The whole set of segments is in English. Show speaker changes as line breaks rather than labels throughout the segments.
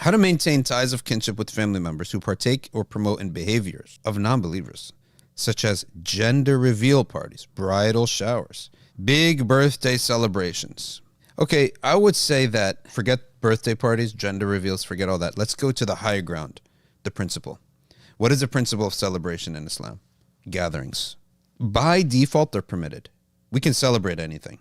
How to maintain ties of kinship with family members who partake or promote in behaviors of non-believers, such as gender reveal parties, bridal showers, big birthday celebrations. Okay, I would say that forget birthday parties, gender reveals, forget all that. Let's go to the higher ground, the principle. What is the principle of celebration in Islam? Gatherings. By default, they're permitted. We can celebrate anything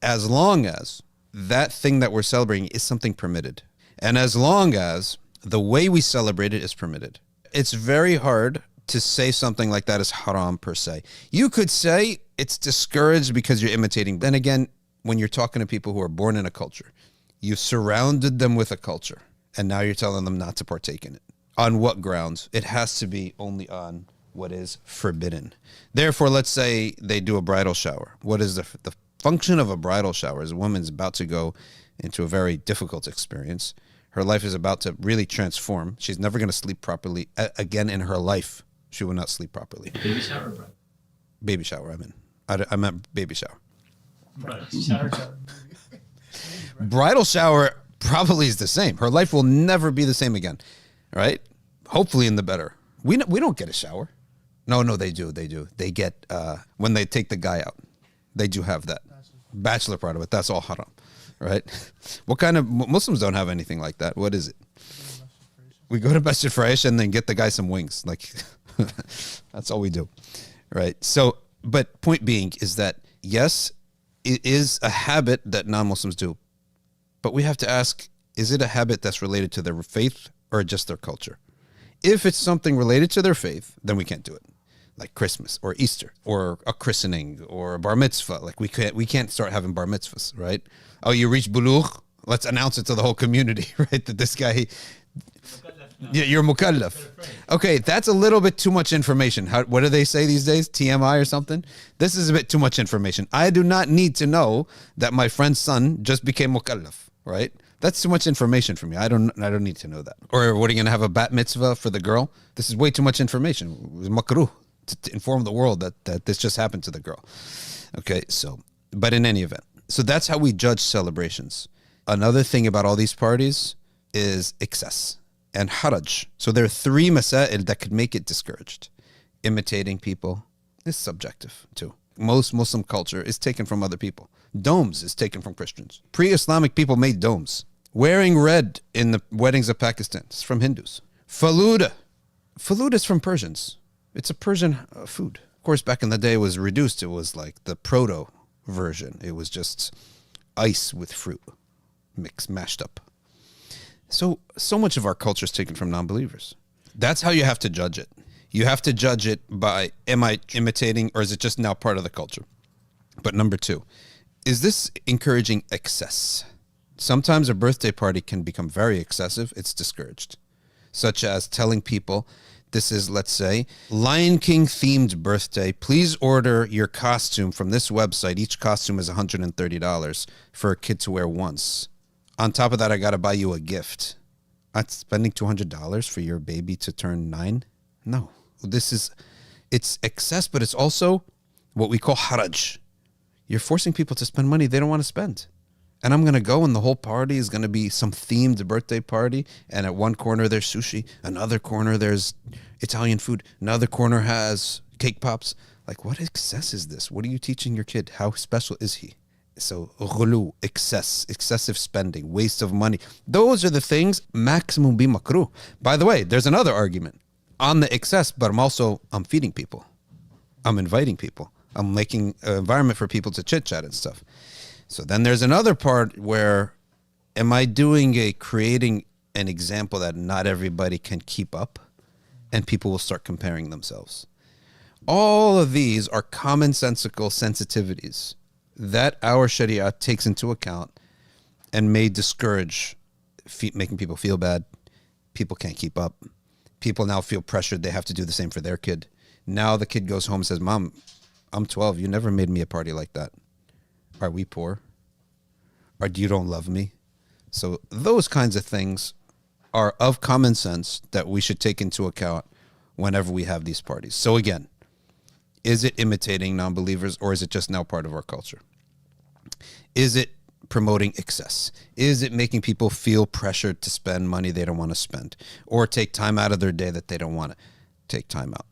as long as that thing that we're celebrating is something permitted. And as long as the way we celebrate it is permitted. It's very hard to say something like that is haram per se. You could say it's discouraged because you're imitating. Then again, when you're talking to people who are born in a culture, you've surrounded them with a culture, and now you're telling them not to partake in it. On what grounds? It has to be only on what is forbidden. Therefore, let's say they do a bridal shower. What is the function of a bridal shower? Is a woman's about to go into a very difficult experience. Her life is about to really transform. She's never going to sleep properly again in her life. She will not sleep properly.
Baby shower, bro.
Baby shower, I meant baby shower.
Shower.
Bridal shower probably is the same. Her life will never be the same again, right? Hopefully in the better. We don't get a shower. No, they do. They get, when they take the guy out, they do have that. Bachelor part of it. That's all haram. Right? What kind of Muslims don't have anything like that? What is it? We go to Bashir Fresh and then get the guy some wings. Like, that's all we do. Right? So, but point being is that, yes, it is a habit that non-Muslims do. But we have to ask, is it a habit that's related to their faith or just their culture? If it's something related to their faith, then we can't do it. Like Christmas or Easter or a christening or a bar mitzvah. Like we can't start having bar mitzvahs, right? Oh, you reach bulugh? Let's announce it to the whole community, right? That this guy, yeah, you're mukallaf. Okay, that's a little bit too much information. What do they say these days? TMI or something? This is a bit too much information. I do not need to know that my friend's son just became mukallaf, right? That's too much information for me. I don't need to know that. Or what, are you going to have a bat mitzvah for the girl? This is way too much information. It was makruh to inform the world that this just happened to the girl. Okay, so, but in any event. So that's how we judge celebrations. Another thing about all these parties is excess and haraj. So there are three masail that could make it discouraged. Imitating people is subjective too. Most Muslim culture is taken from other people. Domes is taken from Christians. Pre-Islamic people made domes. Wearing red in the weddings of Pakistan is from Hindus. Faluda. Faluda is from Persians. It's a Persian food. Of course, back in the day it was reduced. It was like the proto version. It was just ice with fruit mashed up. So much of our culture is taken from non-believers. That's how you have to judge it. You have to judge it by, am I imitating or is it just now part of the culture? But number two, is this encouraging excess? Sometimes a birthday party can become very excessive. It's discouraged. Such as telling people, this is, let's say, Lion King themed birthday. Please order your costume from this website. Each costume is $130 for a kid to wear once. On top of that, I got to buy you a gift. I'm spending $200 for your baby to turn 9? No. It's excess, but it's also what we call haraj. You're forcing people to spend money they don't want to spend. And I'm going to go and the whole party is going to be some themed birthday party. And at one corner there's sushi. Another corner there's Italian food. Another corner has cake pops. Like, what excess is this? What are you teaching your kid? How special is he? So, ghulu, excessive spending, waste of money. Those are the things maximum be makruh. By the way, there's another argument on the excess, but I'm feeding people. I'm inviting people. I'm making an environment for people to chit chat and stuff. So then there's another part where, am I creating an example that not everybody can keep up and people will start comparing themselves? All of these are commonsensical sensitivities that our Sharia takes into account and may discourage making people feel bad. People can't keep up. People now feel pressured. They have to do the same for their kid. Now the kid goes home and says, Mom, I'm 12. You never made me a party like that. Are we poor? Or you don't love me? So those kinds of things are of common sense that we should take into account whenever we have these parties. So again, is it imitating non-believers or is it just now part of our culture? Is it promoting excess? Is it making people feel pressured to spend money they don't want to spend, or take time out of their day that they don't want to take time out?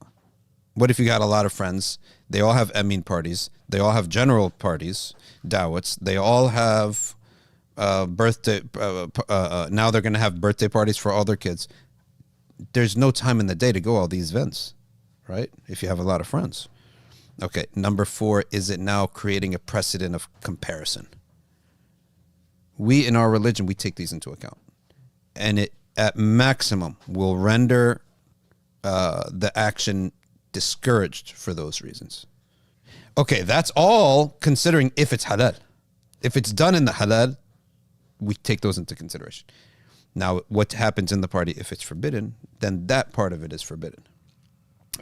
What if you got a lot of friends? They all have Emin parties. They all have general parties, dawats. They all have birthday. Now they're going to have birthday parties for all their kids. There's no time in the day to go all these events, right? If you have a lot of friends. Okay, number 4, is it now creating a precedent of comparison? We, in our religion, we take these into account. And it, at maximum, will render the action discouraged for those reasons. Okay, that's all considering if it's halal. If it's done in the halal, we take those into consideration. Now, what happens in the party if it's forbidden, then that part of it is forbidden.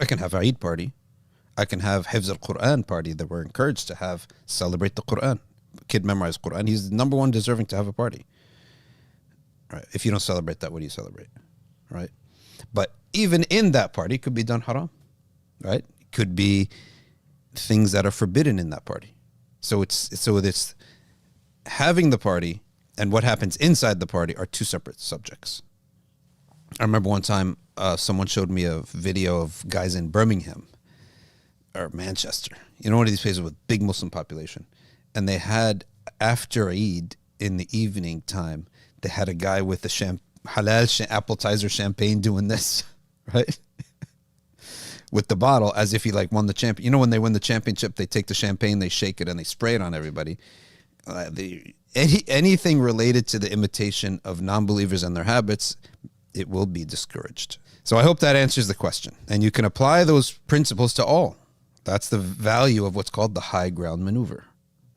I can have Eid party. I can have Hifz al-Quran party that we're encouraged to have, celebrate the Quran. Kid memorize Quran. He's the number one deserving to have a party. Right? If you don't celebrate that, what do you celebrate? Right? But even in that party, it could be done haram. Right? It could be things that are forbidden in that party. So it's having the party and what happens inside the party are two separate subjects. I remember one time someone showed me a video of guys in Birmingham or Manchester, one of these places with big Muslim population. And they had, after Eid, in the evening time, they had a guy with the halal appetizer champagne doing this, right? With the bottle, as if he won the champion. When they win the championship, they take the champagne, they shake it, and they spray it on everybody. Anything related to the imitation of non-believers and their habits, it will be discouraged. So I hope that answers the question. And you can apply those principles to all. That's the value of what's called the high ground maneuver.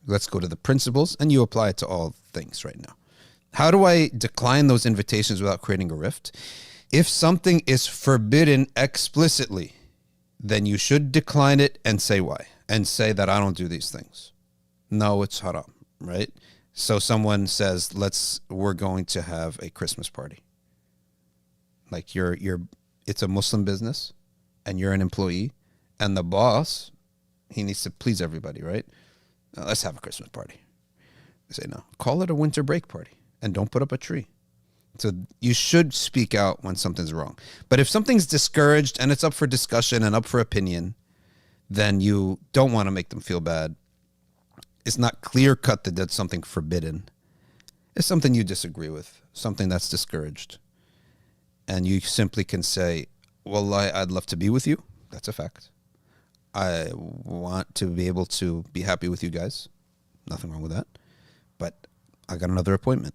Let's go to the principles, and you apply it to all things right now. How do I decline those invitations without creating a rift? If something is forbidden explicitly, then you should decline it and say why. And say that I don't do these things. No, it's haram, right? So someone says, we're going to have a Christmas party. It's a Muslim business, and you're an employee, and the boss, he needs to please everybody, right? Let's have a Christmas party. I say no. Call it a winter break party, and don't put up a tree. So you should speak out when something's wrong. But if something's discouraged and it's up for discussion and up for opinion, then you don't want to make them feel bad. It's not clear cut that that's something forbidden. It's something you disagree with, something that's discouraged. And you simply can say, Wallahi, I'd love to be with you. That's a fact. I want to be able to be happy with you guys. Nothing wrong with that. But I got another appointment.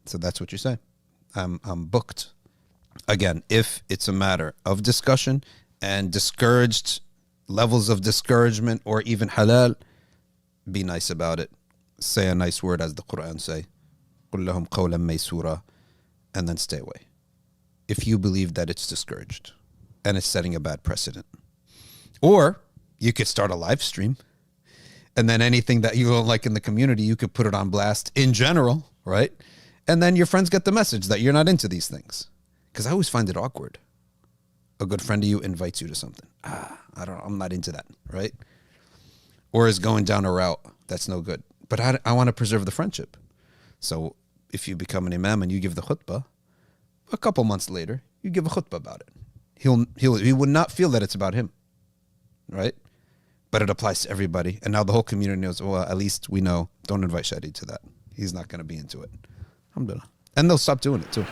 So that's what you say. I'm booked. Again, if it's a matter of discussion and discouraged levels of discouragement or even halal, be nice about it. Say a nice word as the Quran say. قُلْ لَهُمْ قَوْلًا مَيْسُورًا, and then stay away. If you believe that it's discouraged and it's setting a bad precedent. Or you could start a live stream, and then anything that you don't like in the community, you could put it on blast in general, right? And then your friends get the message that you're not into these things. Because I always find it awkward. A good friend of you invites you to something. I'm not into that, right? Or is going down a route that's no good. But I want to preserve the friendship. So if you become an imam and you give the khutbah, a couple months later, you give a khutbah about it. He would not feel that it's about him, right? But it applies to everybody. And now the whole community knows, well, at least we know, don't invite Shadee to that. He's not going to be into it. Alhamdulillah. And they'll stop doing it too.